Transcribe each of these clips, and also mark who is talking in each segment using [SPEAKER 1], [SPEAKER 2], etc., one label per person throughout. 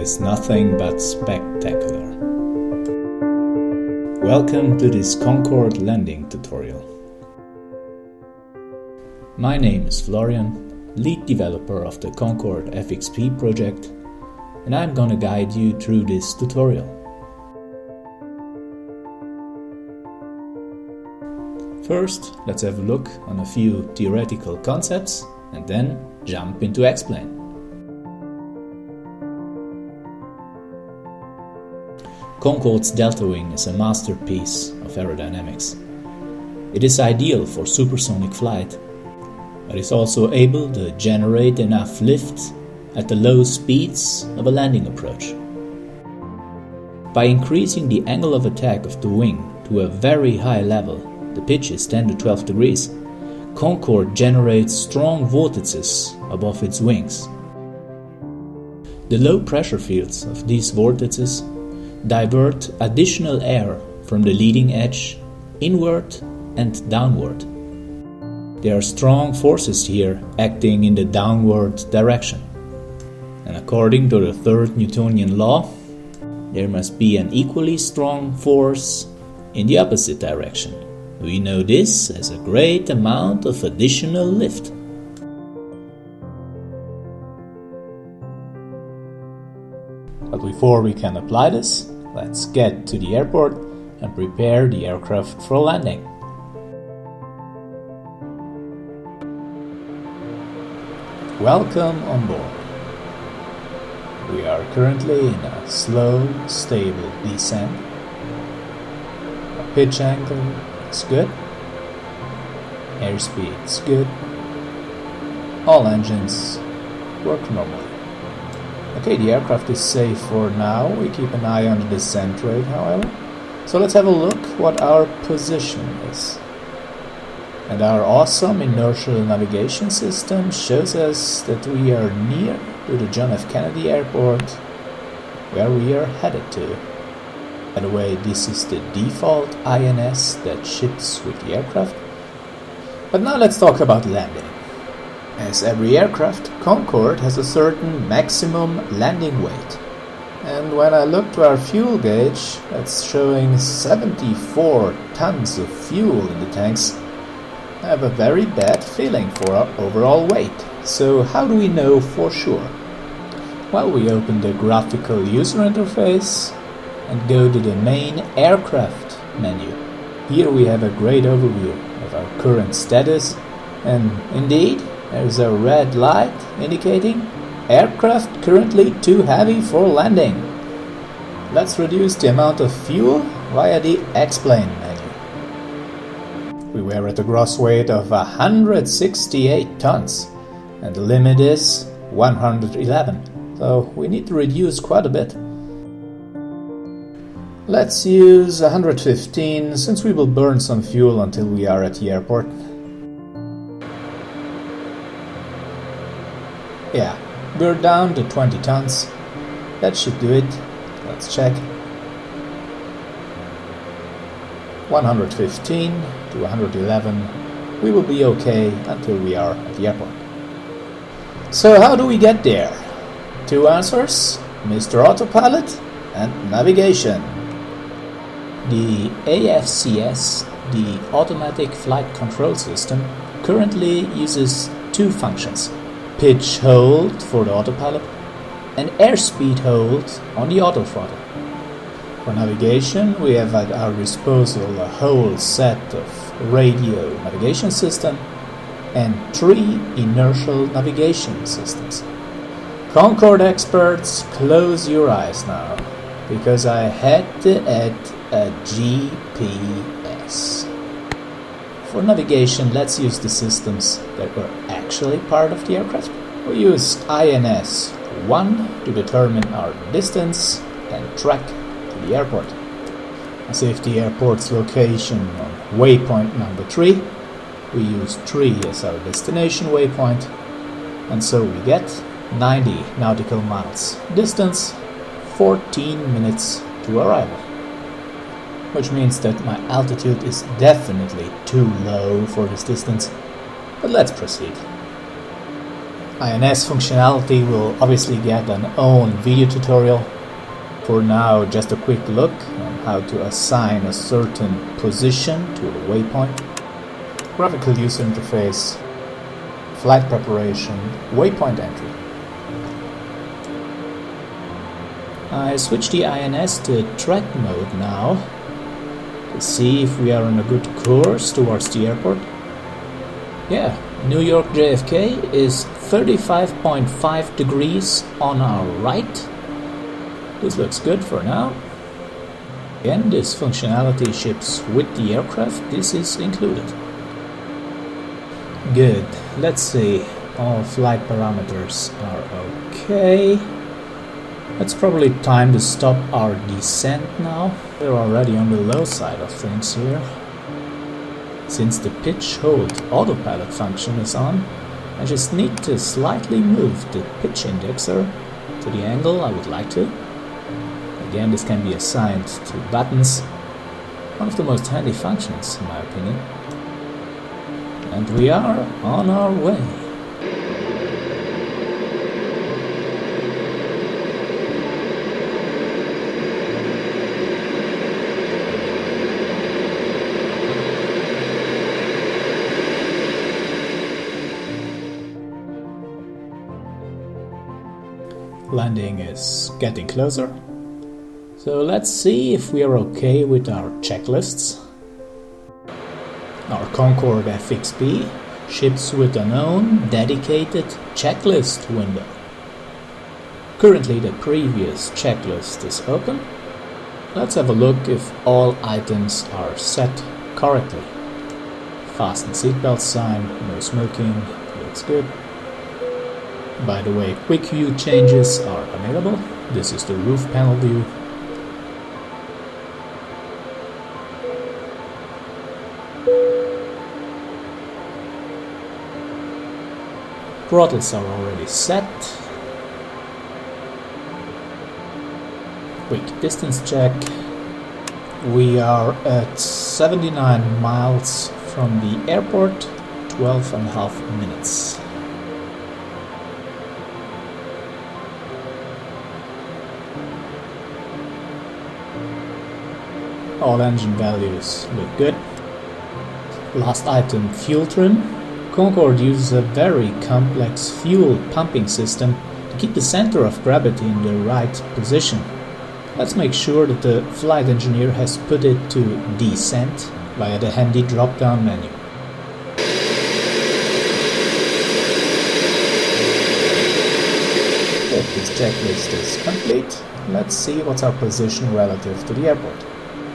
[SPEAKER 1] is nothing but spectacular. Welcome to this Concorde landing tutorial. My name is Florian, lead developer of the Concorde FXP project, and I'm gonna guide you through this tutorial. First, let's have a look on a few theoretical concepts and then jump into explain. Concorde's delta wing is a masterpiece of aerodynamics. It is ideal for supersonic flight, but is also able to generate enough lift at the low speeds of a landing approach. By increasing the angle of attack of the wing to a very high level, the pitch is 10 to 12 degrees, Concorde generates strong vortices above its wings. The low pressure fields of these vortices divert additional air from the leading edge inward and downward. There are strong forces here acting in the downward direction. And according to the third Newtonian law, there must be an equally strong force in the opposite direction. We know this as a great amount of additional lift. But before we can apply this, let's get to the airport and prepare the aircraft for landing. Welcome on board. We are currently in a slow, stable descent. Our pitch angle is good. Airspeed is good. All engines work normally. Okay, the aircraft is safe for now. We keep an eye on the descent rate, however. So let's have a look what our position is. And our awesome inertial navigation system shows us that we are near to the John F. Kennedy Airport, where we are headed to. By the way, this is the default INS that ships with the aircraft. But now let's talk about landing. As every aircraft, Concorde has a certain maximum landing weight. And when I look to our fuel gauge, that's showing 74 tons of fuel in the tanks, I have a very bad feeling for our overall weight. So how do we know for sure? Well, we open the graphical user interface and go to the main aircraft menu. Here we have a great overview of our current status, and indeed, there's a red light indicating aircraft currently too heavy for landing. Let's reduce the amount of fuel via the explain menu. We were at a gross weight of 168 tons and the limit is 111, so we need to reduce quite a bit. Let's use 115 since we will burn some fuel until we are at the airport. Yeah, we're down to 20 tons. That should do it. Let's check. 115 to 111. We will be okay until we are at the airport. So how do we get there? Two answers: Mr. Autopilot and navigation. The AFCS, the Automatic Flight Control System, currently uses two functions: pitch hold for the autopilot and airspeed hold on the autothrottle. For navigation, we have at our disposal a whole set of radio navigation system and 3 inertial navigation systems. Concorde experts, close your eyes now, because I had to add a GPS. For navigation, let's use the systems that were actually part of the aircraft. We used INS 1 to determine our distance and track to the airport. As if the airport's location on waypoint number 3, we use 3 as our destination waypoint, and so we get 90 nautical miles. Distance 14 minutes to arrival. Which means that my altitude is definitely too low for this distance, but let's proceed. INS functionality will obviously get an own video tutorial. For now, just a quick look on how to assign a certain position to a waypoint. Graphical user interface, flight preparation, waypoint entry. I switch the INS to track mode now to see if we are on a good course towards the airport. Yeah, New York JFK is 35.5 degrees on our right. This looks good for now. Again, this functionality ships with the aircraft. This is included. Good. Let's see. All flight parameters are okay. It's probably time to stop our descent now. We're already on the low side of things here. Since the pitch hold autopilot function is on, I just need to slightly move the pitch indexer to the angle I would like to. Again, this can be assigned to buttons. One of the most handy functions, in my opinion. And we are on our way. Landing is getting closer. So let's see if we are okay with our checklists. Our Concorde FXP ships with an own dedicated checklist window. Currently the previous checklist is open. Let's have a look if all items are set correctly. Fasten seatbelt sign, no smoking, looks good. By the way, quick view changes are available. This is the roof panel view. Throttles are already set. Quick distance check. We are at 79 miles from the airport, 12.5 minutes. All engine values look good. Last item, fuel trim. Concorde uses a very complex fuel pumping system to keep the center of gravity in the right position. Let's make sure that the flight engineer has put it to descent via the handy drop-down menu. If this checklist is complete, let's see what's our position relative to the airport.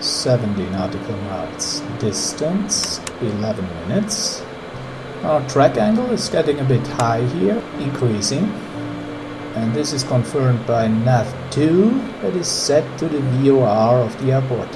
[SPEAKER 1] 70 nautical miles distance, 11 minutes. Our track angle is getting a bit high here, increasing. And this is confirmed by nav2 that is set to the VOR of the airport.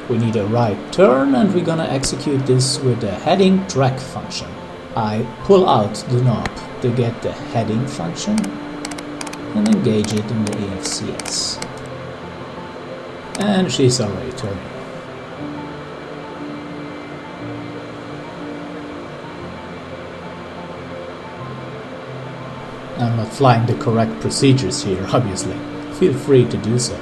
[SPEAKER 1] We need a right turn and we're gonna execute this with the heading track function. I pull out the knob to get the heading function and engage it in the AFCS. And she's already turning. I'm not flying the correct procedures here, obviously. Feel free to do so.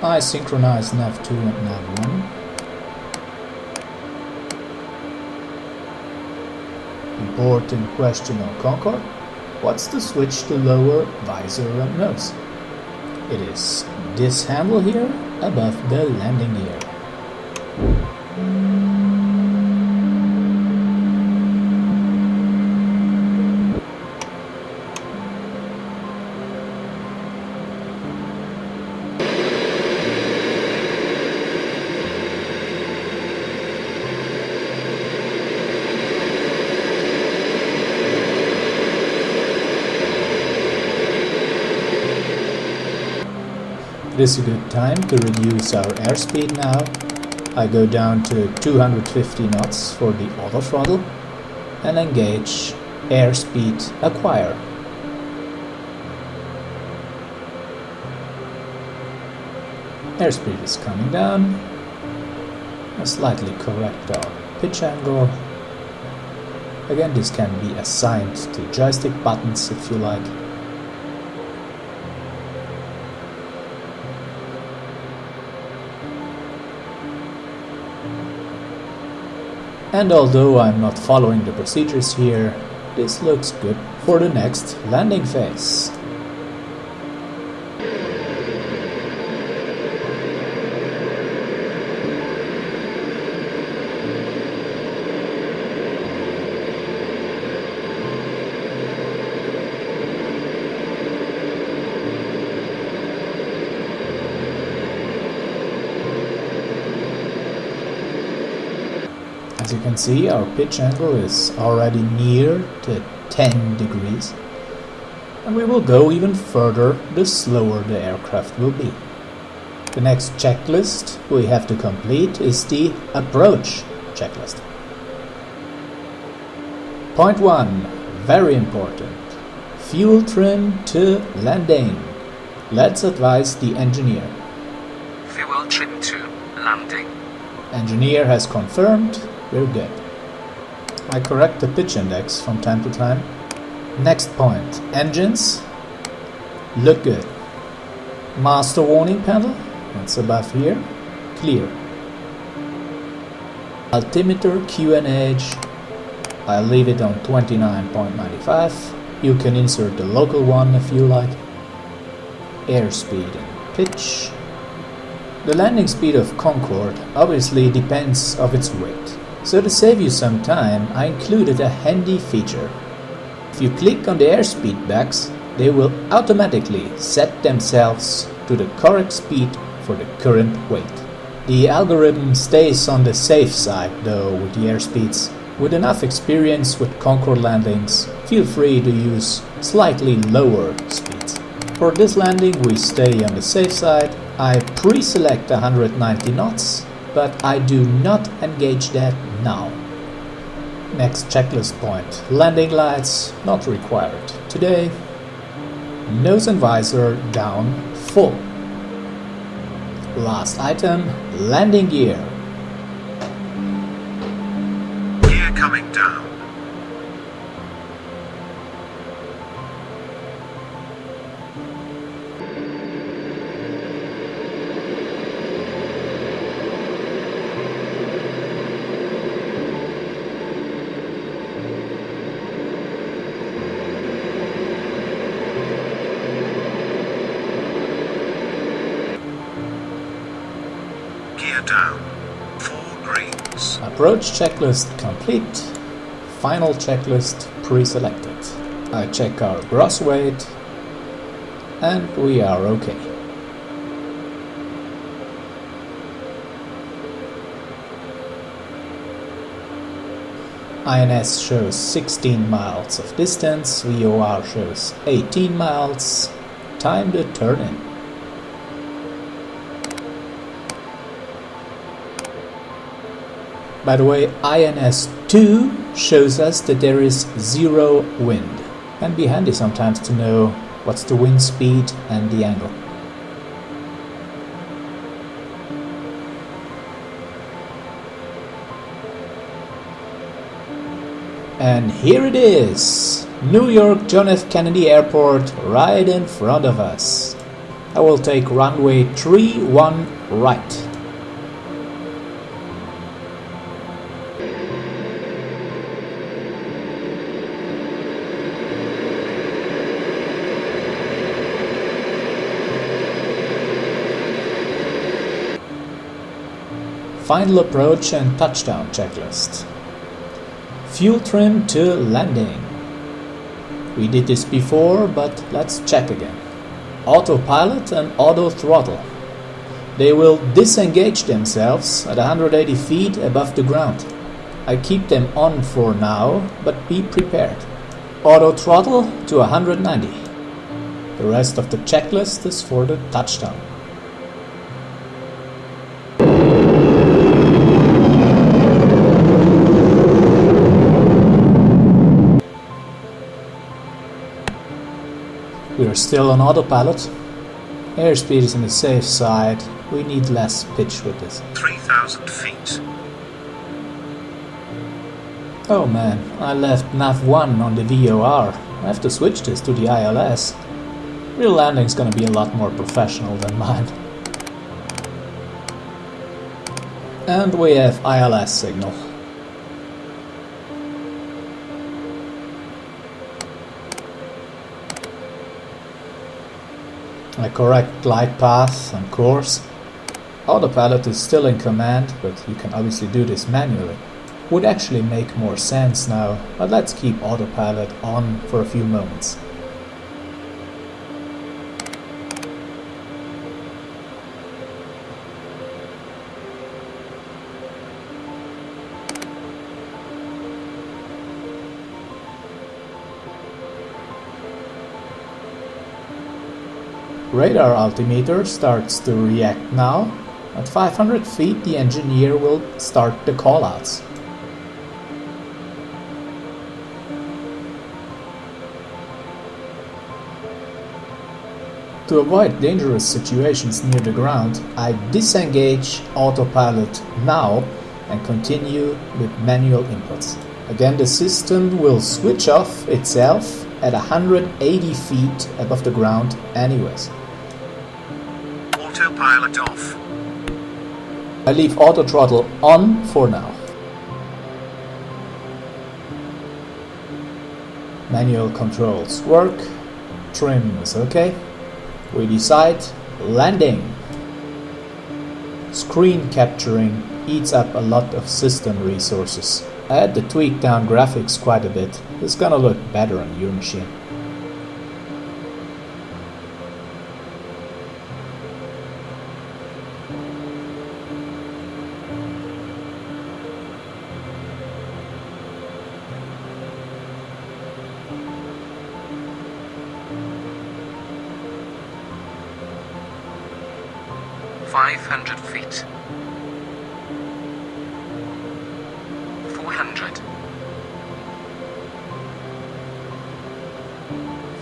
[SPEAKER 1] I synchronize nav2 and nav1. Import in question on Concorde. What's the switch to lower visor and nose? It is this handle here above the landing gear. It is a good time to reduce our airspeed now. I go down to 250 knots for the auto throttle and engage airspeed acquire. Airspeed is coming down. I'll slightly correct our pitch angle. Again, this can be assigned to joystick buttons if you like. And although I'm not following the procedures here, this looks good for the next landing phase. As you can see, our pitch angle is already near to 10 degrees, and we will go even further the slower the aircraft will be. The next checklist we have to complete is the approach checklist. Point 1, very important, fuel trim to landing. Let's advise the engineer.
[SPEAKER 2] Fuel trim to landing.
[SPEAKER 1] Engineer has confirmed. We're good. I correct the pitch index from time to time. Next point, engines look good. Master warning panel, that's above here, clear. Altimeter QNH, I'll leave it on 29.95. You can insert the local one if you like. Airspeed and pitch. The landing speed of Concorde obviously depends on its weight. So to save you some time, I included a handy feature. If you click on the airspeed bags, they will automatically set themselves to the correct speed for the current weight. The algorithm stays on the safe side though with the airspeeds. With enough experience with Concorde landings, feel free to use slightly lower speeds. For this landing we stay on the safe side. I pre-select 190 knots. But I do not engage that now. Next checklist point, landing lights not required today. Nose and visor down full. Last item, landing gear.
[SPEAKER 2] Gear coming down. Down, 4 greens.
[SPEAKER 1] Approach checklist complete. Final checklist pre-selected. I check our gross weight and we are okay. INS shows 16 miles of distance, VOR shows 18 miles. Time to turn in. By the way, INS2 shows us that there is 0 wind. Can be handy sometimes to know what's the wind speed and the angle. And here it is! New York John F. Kennedy Airport right in front of us. I will take runway 31 right. Final approach and touchdown checklist. Fuel trim to landing. We did this before, but let's check again. Autopilot and auto throttle. They will disengage themselves at 180 feet above the ground. I keep them on for now, but be prepared. Auto throttle to 190. The rest of the checklist is for the touchdown. We are still on autopilot. Airspeed is on the safe side. We need less pitch with this.
[SPEAKER 2] 3,000 feet.
[SPEAKER 1] Oh man, I left nav1 on the VOR. I have to switch this to the ILS. Real landing's gonna be a lot more professional than mine. And we have ILS signal. A correct glide path and course. Autopilot is still in command, but you can obviously do this manually. Would actually make more sense now, but let's keep autopilot on for a few moments. Radar altimeter starts to react now. At 500 feet the engineer will start the callouts. To avoid dangerous situations near the ground, I disengage autopilot now and continue with manual inputs. Again, the system will switch off itself at 180 feet above the ground anyways.
[SPEAKER 2] Autopilot off.
[SPEAKER 1] I leave auto throttle on for now. Manual controls work. Trim is okay. We decide landing. Screen capturing eats up a lot of system resources. I had to tweak down graphics quite a bit. It's gonna look better on your machine.
[SPEAKER 2] $500 feet. 400.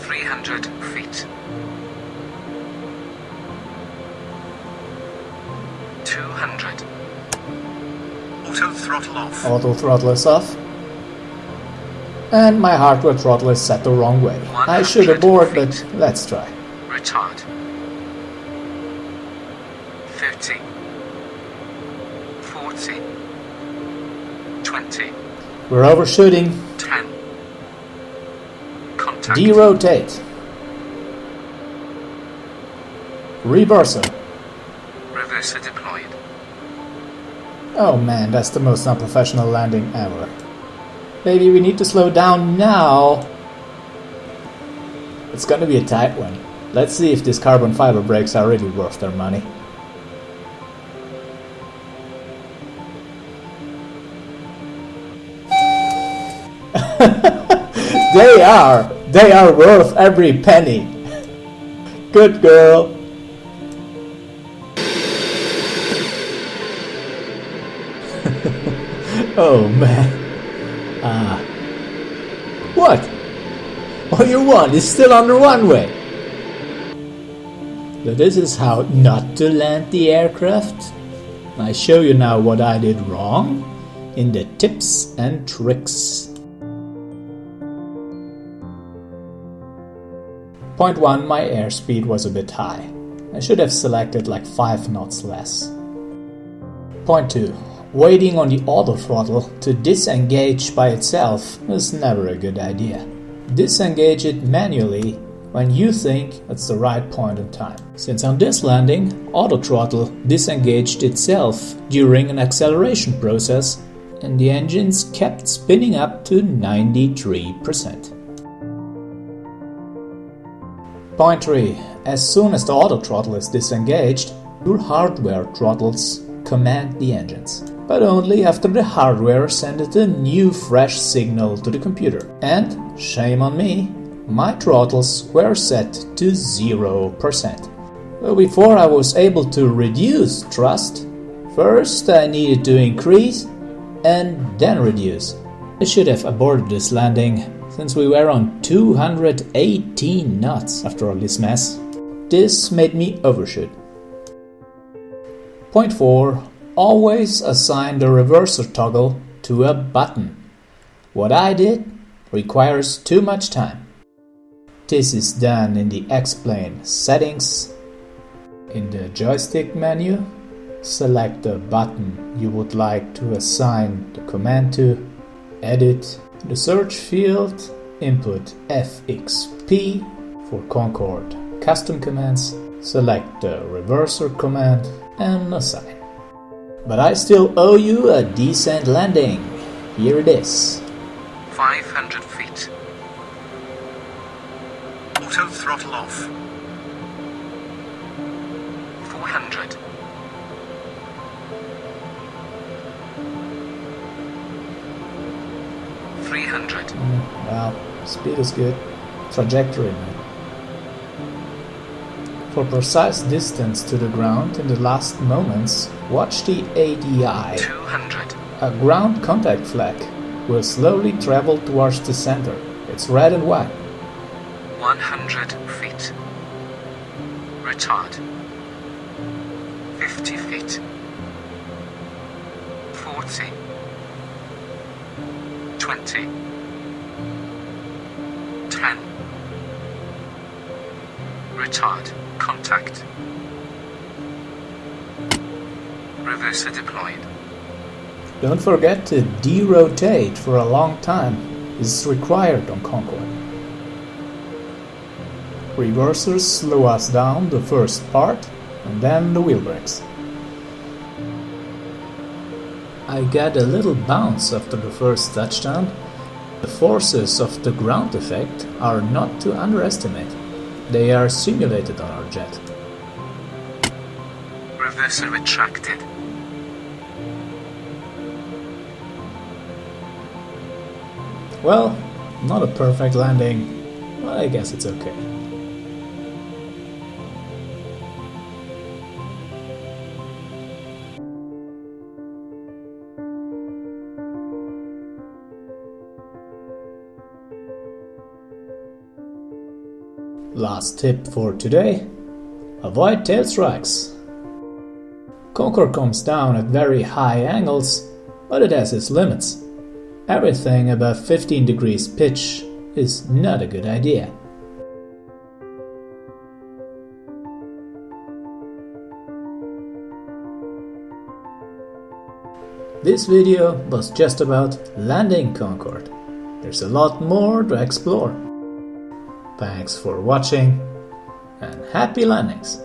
[SPEAKER 2] 300 feet. 200. Auto throttle off.
[SPEAKER 1] Auto throttle is off. And my hardware throttle is set the wrong way. I should abort, but let's try.
[SPEAKER 2] Retard. 30. 40. 20.
[SPEAKER 1] We're overshooting.
[SPEAKER 2] 10. Contact.
[SPEAKER 1] Derotate. Reverser.
[SPEAKER 2] Reverser deployed.
[SPEAKER 1] Oh man, that's the most unprofessional landing ever. Maybe we need to slow down now. It's gonna be a tight one. Let's see if these carbon fiber brakes are really worth their money. They are worth every penny. Good girl. Oh man. What? All you want is still on the runway. So this is how not to land the aircraft. I show you now what I did wrong in the tips and tricks. Point 1, my airspeed was a bit high. I should have selected like 5 knots less. Point 2, waiting on the auto throttle to disengage by itself is never a good idea. Disengage it manually when you think it's the right point in time. Since on this landing, auto throttle disengaged itself during an acceleration process and the engines kept spinning up to 93%. Point 3. As soon as the auto throttle is disengaged, your hardware throttles command the engines. But only after the hardware sends a new fresh signal to the computer. And, shame on me, my throttles were set to 0%. But before I was able to reduce thrust, first I needed to increase and then reduce. I should have aborted this landing since we were on 218 knots after all this mess. This made me overshoot. Point 4. Always assign the reverser toggle to a button. What I did requires too much time. This is done in the X-Plane settings. In the joystick menu, select the button you would like to assign the command to. Edit. In the search field, input FXP for Concorde custom commands. Select the reverser command and assign. But I still owe you a decent landing. Here it is.
[SPEAKER 2] 500 feet. Auto throttle off. 400. 300.
[SPEAKER 1] Wow, speed is good. Trajectory, man. For precise distance to the ground in the last moments, watch the ADI.
[SPEAKER 2] 200.
[SPEAKER 1] A ground contact flag will slowly travel towards the center. It's red and white.
[SPEAKER 2] 100 feet. Retard. 50 feet. 40. 20. 10. Retard. Contact. Reverser deployed.
[SPEAKER 1] Don't forget to derotate for a long time. This is required on Concorde. Reversers slow us down the first part and then the wheel brakes. I got a little bounce after the first touchdown. The forces of the ground effect are not to underestimate. They are simulated on our jet.
[SPEAKER 2] Reverser retracted.
[SPEAKER 1] Well, not a perfect landing, but I guess it's okay. Last tip for today: avoid tail strikes. Concorde comes down at very high angles, but it has its limits. Everything above 15 degrees pitch is not a good idea. This video was just about landing Concorde. There's a lot more to explore. Thanks for watching and happy landings!